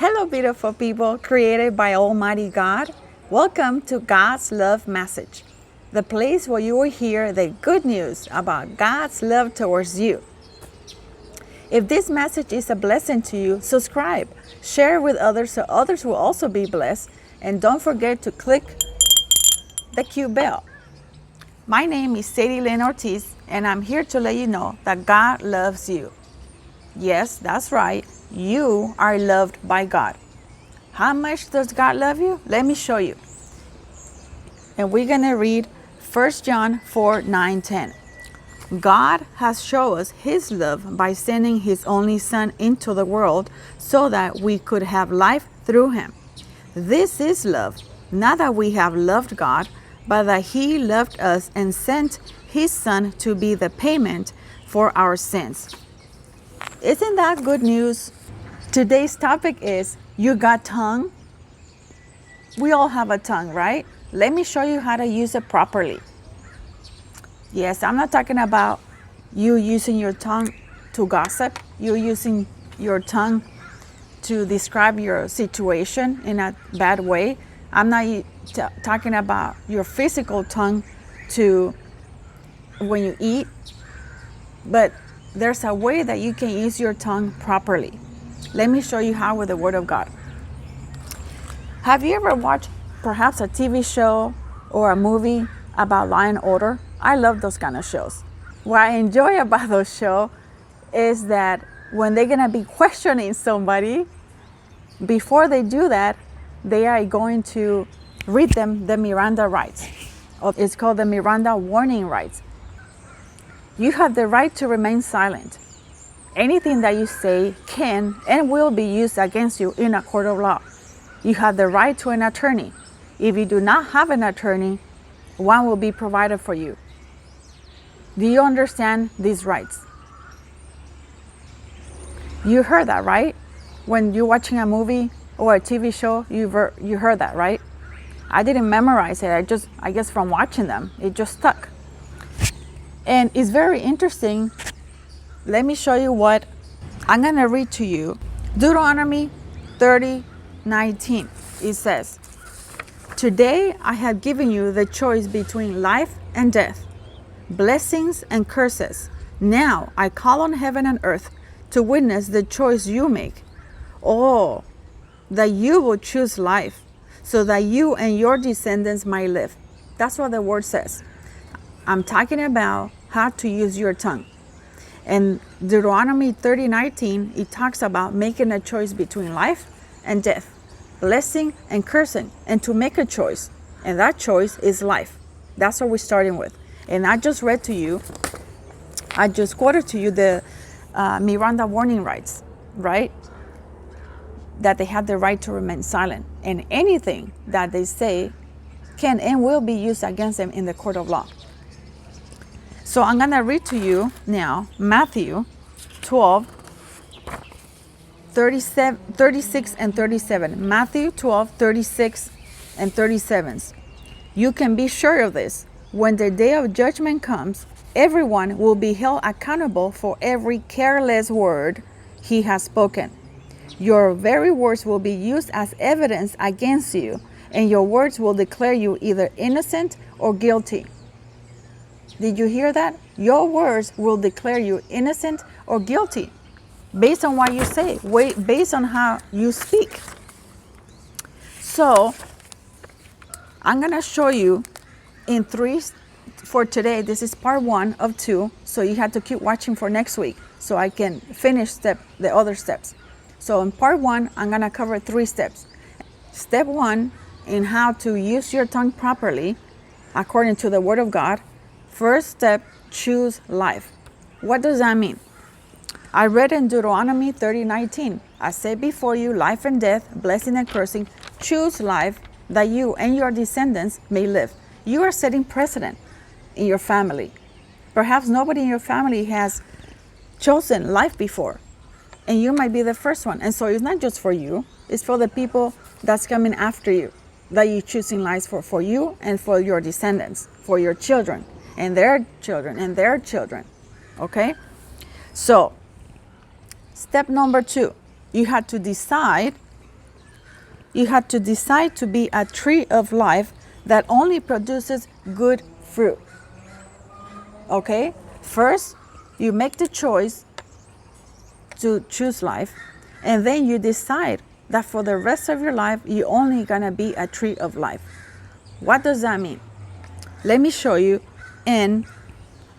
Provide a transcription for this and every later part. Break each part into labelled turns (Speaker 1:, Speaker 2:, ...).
Speaker 1: Hello, beautiful people created by Almighty God. Welcome to God's Love Message, the place where you will hear the good news about God's love towards you. If this message is a blessing to you, subscribe, share with others so others will also be blessed, and don't forget to click the cute bell. My name is Saddy Lynn Ortiz, and I'm here to let you know that God loves you. Yes, that's right. You are loved by God. How much does God love you? Let me show you. And we're going to read 1 John 4:9-10. God has shown us his love by sending his only Son into the world so that we could have life through him. This is love, not that we have loved God, but that he loved us and sent his Son to be the payment for our sins. Isn't that good news? Today's topic is, you got tongue? We all have a tongue, right? Let me show you how to use it properly. Yes, I'm not talking about you using your tongue to gossip. You using your tongue to describe your situation in a bad way. I'm not talking about your physical tongue to when you eat, but there's a way that you can use your tongue properly. Let me show you how with the Word of God. Have you ever watched perhaps a TV show or a movie about law and order? I love those kind of shows. What I enjoy about those shows is that when they're going to be questioning somebody, before they do that, they are going to read them the Miranda rights. It's called the Miranda warning rights. You have the right to remain silent. Anything that you say can and will be used against you in a court of law. You have the right to an attorney. If you do not have an attorney, one will be provided for you. Do you understand these rights? You heard that, right? When you're watching a movie or a TV show, you heard that, right? I didn't memorize it. I guess from watching them, it just stuck. And it's very interesting. Let me show you what I'm going to read to you. Deuteronomy 30:19. It says, "Today I have given you the choice between life and death, blessings and curses. Now I call on heaven and earth to witness the choice you make. Oh, that you will choose life, so that you and your descendants might live." That's what the word says. I'm talking about how to use your tongue. And Deuteronomy 30:19, it talks about making a choice between life and death, blessing and cursing, and to make a choice. And that choice is life. That's what we're starting with. And I just quoted to you the Miranda warning rights, right? That they have the right to remain silent. And anything that they say can and will be used against them in the court of law. So I'm going to read to you now Matthew 12:36 and 37. Matthew 12:36 and 37. You can be sure of this. When the day of judgment comes, everyone will be held accountable for every careless word he has spoken. Your very words will be used as evidence against you, and your words will declare you either innocent or guilty. Did you hear that? Your words will declare you innocent or guilty based on what you say, based on how you speak. So I'm going to show you in 3 for today. This is part 1 of 2. So you have to keep watching for next week so I can finish the other steps. So in part 1, I'm going to cover 3 steps. Step 1 in how to use your tongue properly according to the Word of God. First step, choose life. What does that mean? I read in Deuteronomy 30:19, "I set before you life and death, blessing and cursing. Choose life that you and your descendants may live." You are setting precedent in your family. Perhaps nobody in your family has chosen life before, and you might be the first one. And so it's not just for you, it's for the people that's coming after you, that you're choosing life for you and for your descendants, for your children and their children and their children. Okay? So, step number 2, you have to decide you have to decide to be a tree of life that only produces good fruit. Okay? First, you make the choice to choose life, and then you decide that for the rest of your life, you're only gonna be a tree of life. What does that mean? Let me show you in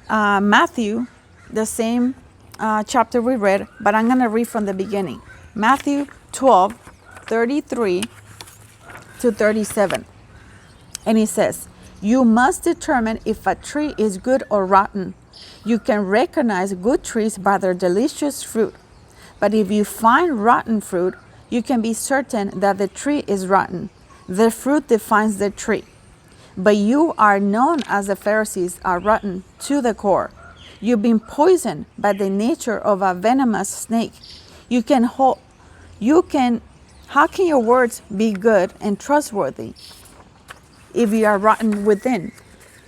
Speaker 1: Matthew, the same chapter we read, but I'm gonna read from the beginning. Matthew 12:33 to 37. And it says, "You must determine if a tree is good or rotten. You can recognize good trees by their delicious fruit. But if you find rotten fruit, you can be certain that the tree is rotten. The fruit defines the tree. But you are known as the Pharisees are rotten to the core. You've been poisoned by the nature of a venomous snake. How can your words be good and trustworthy if you are rotten within?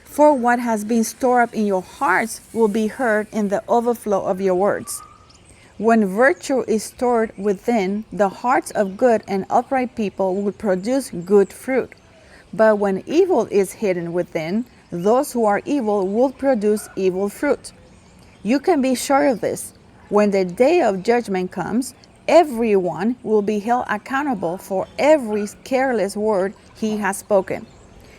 Speaker 1: For what has been stored up in your hearts will be heard in the overflow of your words. When virtue is stored within, the hearts of good and upright people will produce good fruit. But when evil is hidden within, those who are evil will produce evil fruit. You can be sure of this. When the day of judgment comes, everyone will be held accountable for every careless word he has spoken.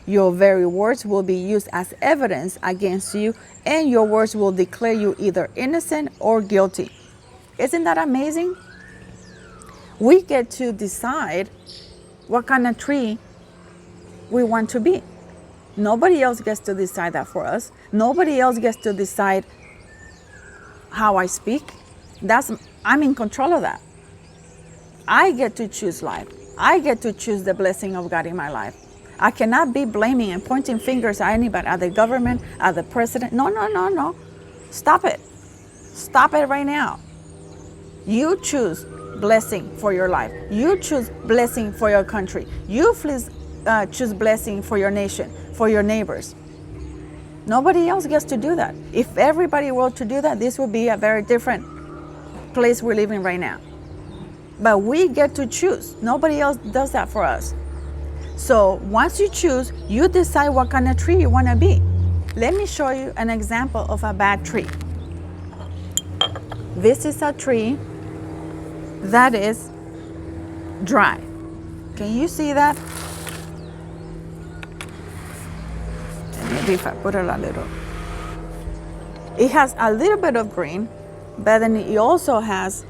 Speaker 1: Your very words will be used as evidence against you, and your words will declare you either innocent or guilty." Isn't that amazing? We get to decide what kind of tree we want to be. Nobody else gets to decide that for us. Nobody else gets to decide how I speak. I'm in control of that. I get to choose life. I get to choose the blessing of God in my life. I cannot be blaming and pointing fingers at anybody, at the government, at the president. No. Stop it. Stop it right now. You choose blessing for your life. You choose blessing for your country. You choose blessing for your nation, for your neighbors. Nobody else gets to do that. If everybody were to do that, this would be a very different place we're living right now. But we get to choose. Nobody else does that for us. So once you choose, you decide what kind of tree you want to be. Let me show you an example of a bad tree. This is a tree that is dry. Can you see that? Maybe if I put it a little. It has a little bit of green, but then it also has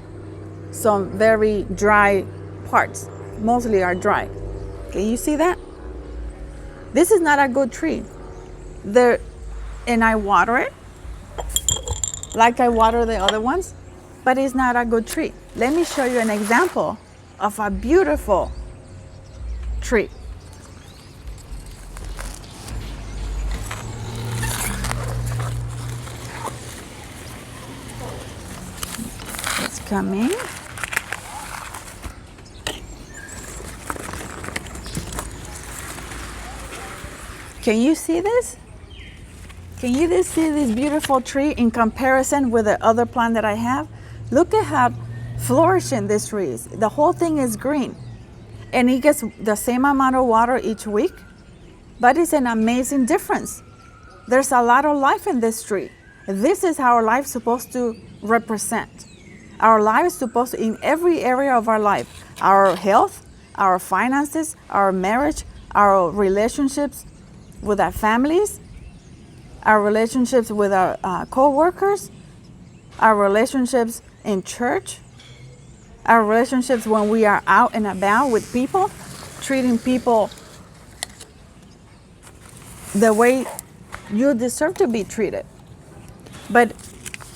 Speaker 1: some very dry parts. Mostly are dry. Can you see that? This is not a good tree. And I water it like I water the other ones, but it's not a good tree. Let me show you an example of a beautiful tree. It's coming. Can you see this? Can you just see this beautiful tree in comparison with the other plant that I have? Look at how flourishing this tree is. The whole thing is green. And it gets the same amount of water each week, but it's an amazing difference. There's a lot of life in this tree. This is how our life is supposed to represent. Our life is supposed to, in every area of our life, our health, our finances, our marriage, our relationships with our families, our relationships with our co-workers, our relationships in church, our relationships when we are out and about with people, treating people the way you deserve to be treated. But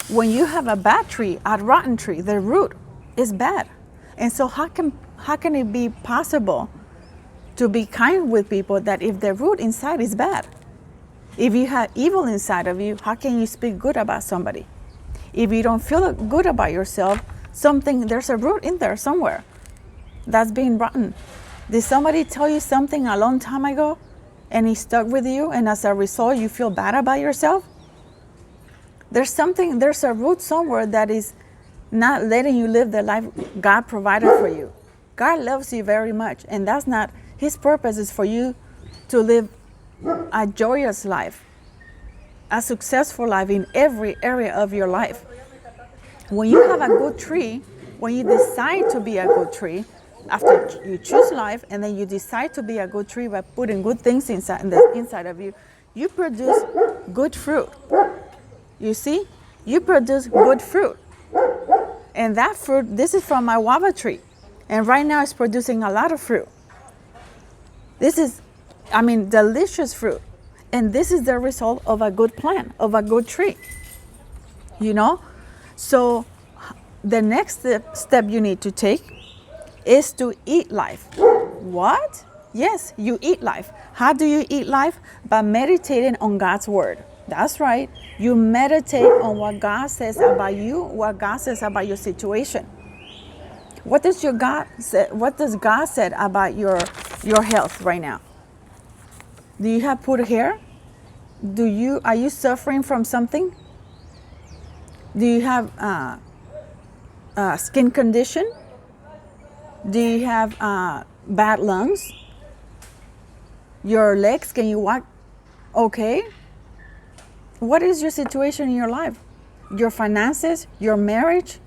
Speaker 1: when you have a bad tree, a rotten tree, the root is bad. And so how can it be possible to be kind with people that if the root inside is bad? If you have evil inside of you, how can you speak good about somebody? If you don't feel good about yourself, there's a root in there somewhere that's being rotten. Did somebody tell you something a long time ago and it stuck with you, and as a result you feel bad about yourself? There's a root somewhere that is not letting you live the life God provided for you. God loves you very much, and that's not, his purpose is for you to live a joyous life, a successful life in every area of your life. When you have a good tree, when you decide to be a good tree, after you choose life and then you decide to be a good tree by putting good things inside of you, you produce good fruit. You see? You produce good fruit. And that fruit, this is from my guava tree. And right now it's producing a lot of fruit. This is, delicious fruit. And this is the result of a good plant, of a good tree. You know? So the next step you need to take is to eat life. What? Yes, you eat life. How do you eat life? By meditating on God's word. That's right. You meditate on what God says about you, what God says about your situation. What does God say about your health right now? Do you have poor hair? Are you suffering from something? Do you have skin condition? Do you have bad lungs? Your legs, can you walk okay? What is your situation in your life? Your finances, your marriage,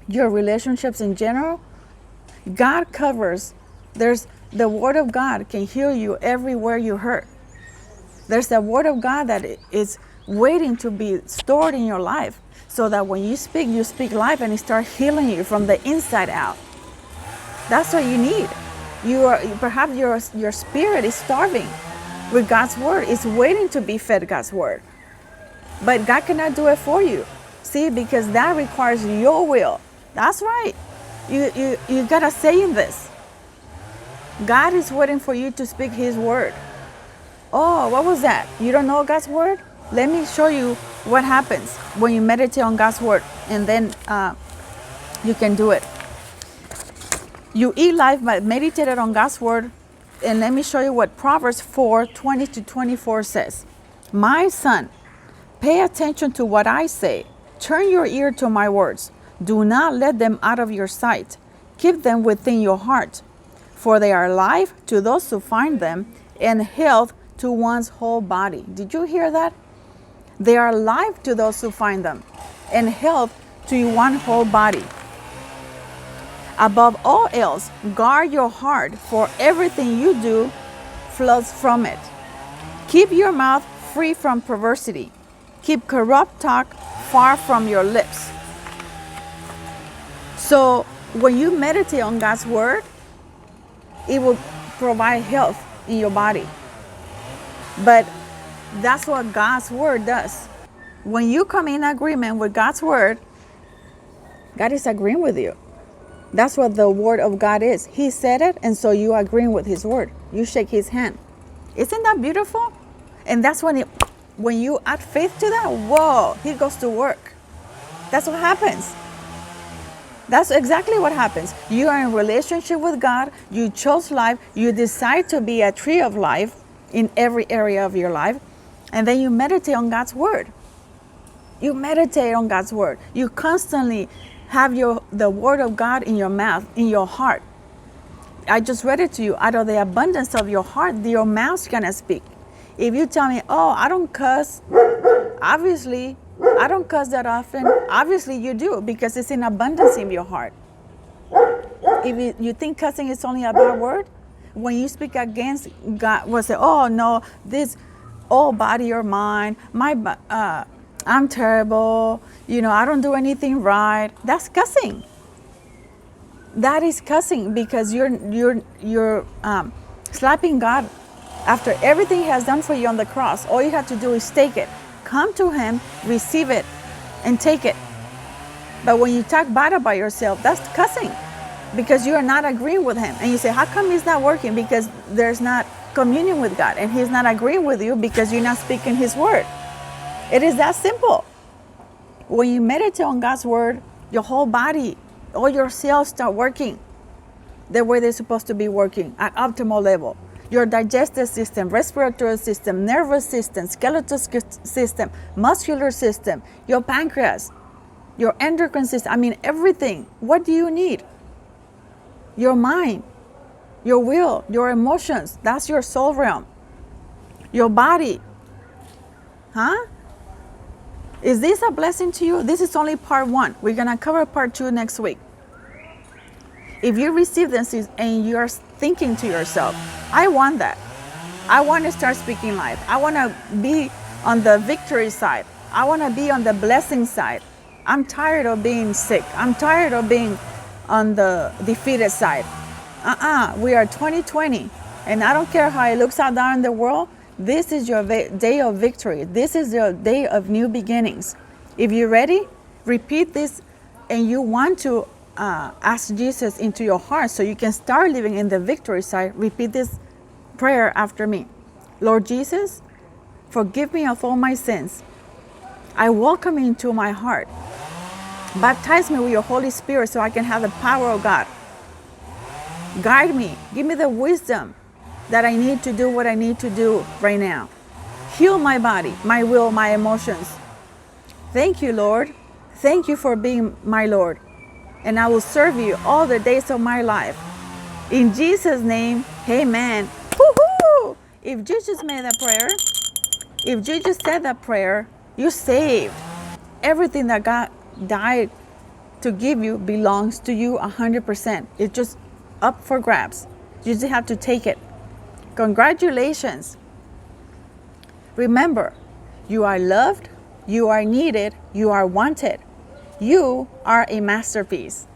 Speaker 1: your relationships in general? God covers. There's the word of God can heal you everywhere you hurt. There's the word of God that is waiting to be stored in your life so that when you speak life and it starts healing you from the inside out. That's what you need. Perhaps your spirit is starving with God's word. It's waiting to be fed God's word. But God cannot do it for you. See, because that requires your will. That's right. You gotta say in this. God is waiting for you to speak his word. Oh, what was that? You don't know God's word? Let me show you what happens when you meditate on God's word, and then you can do it. You eat life by meditating on God's word, and let me show you what Proverbs 4:20-24 says. My son, pay attention to what I say. Turn your ear to my words. Do not let them out of your sight. Keep them within your heart, for they are life to those who find them and health to one's whole body. Did you hear that? They are life to those who find them and health to one whole body. Above all else, guard your heart, for everything you do flows from it. Keep your mouth free from perversity. Keep corrupt talk far from your lips. So when you meditate on God's word, it will provide health in your body. But that's what God's word does. When you come in agreement with God's word, God is agreeing with you. That's what the word of God is. He said it, and so you are agreeing with his word. You shake his hand. Isn't that beautiful? And that's when you add faith to that, whoa, he goes to work. That's what happens. That's exactly what happens. You are in relationship with God. You chose life. You decide to be a tree of life in every area of your life. And then you meditate on God's word. You meditate on God's word. You constantly have the word of God in your mouth, in your heart. I just read it to you. Out of the abundance of your heart, your mouth's gonna speak. If you tell me, oh, I don't cuss, obviously, I don't cuss that often. Obviously you do, because it's in abundance in your heart. If you think cussing is only a bad word, when you speak against God, will say, oh no, this, oh body or mind, I'm terrible, I don't do anything right. That's cussing. That is cussing, because you're slapping God after everything he has done for you on the cross. All you have to do is take it. Come to him, receive it, and take it. But when you talk bad about yourself, that's cussing, because you are not agreeing with him. And you say, how come it's not working? Because there's not communion with God, and he's not agreeing with you because you're not speaking his word. It is that simple. When you meditate on God's word, your whole body, all your cells start working the way they're supposed to be working at optimal level. Your digestive system, respiratory system, nervous system, skeletal system, muscular system, your pancreas, your endocrine system, everything. What do you need? your mind, your will, your emotions. That's your soul realm. Your body. Huh? Is this a blessing to you? This is only part 1. We're going to cover part 2 next week. If you receive this and you're thinking to yourself, I want that. I want to start speaking life. I want to be on the victory side. I want to be on the blessing side. I'm tired of being sick. I'm tired of being on the defeated side. We are 2020, and I don't care how it looks out there in the world. This is your day of victory. This is your day of new beginnings. If you're ready, repeat this, and you want to ask Jesus into your heart so you can start living in the victory side. Repeat this prayer after me. Lord Jesus, forgive me of all my sins. I welcome you into my heart. Baptize me with your Holy Spirit so I can have the power of God. Guide me. Give me the wisdom that I need to do what I need to do right now. Heal my body, my will, my emotions. Thank you, Lord. Thank you for being my Lord. And I will serve you all the days of my life. In Jesus' name, amen. Woohoo! If you just made that prayer, if you just said that prayer, you're saved. Everything that God died to give you belongs to you 100%. It's just up for grabs. You just have to take it. Congratulations. Remember, you are loved, you are needed, you are wanted. You are a masterpiece.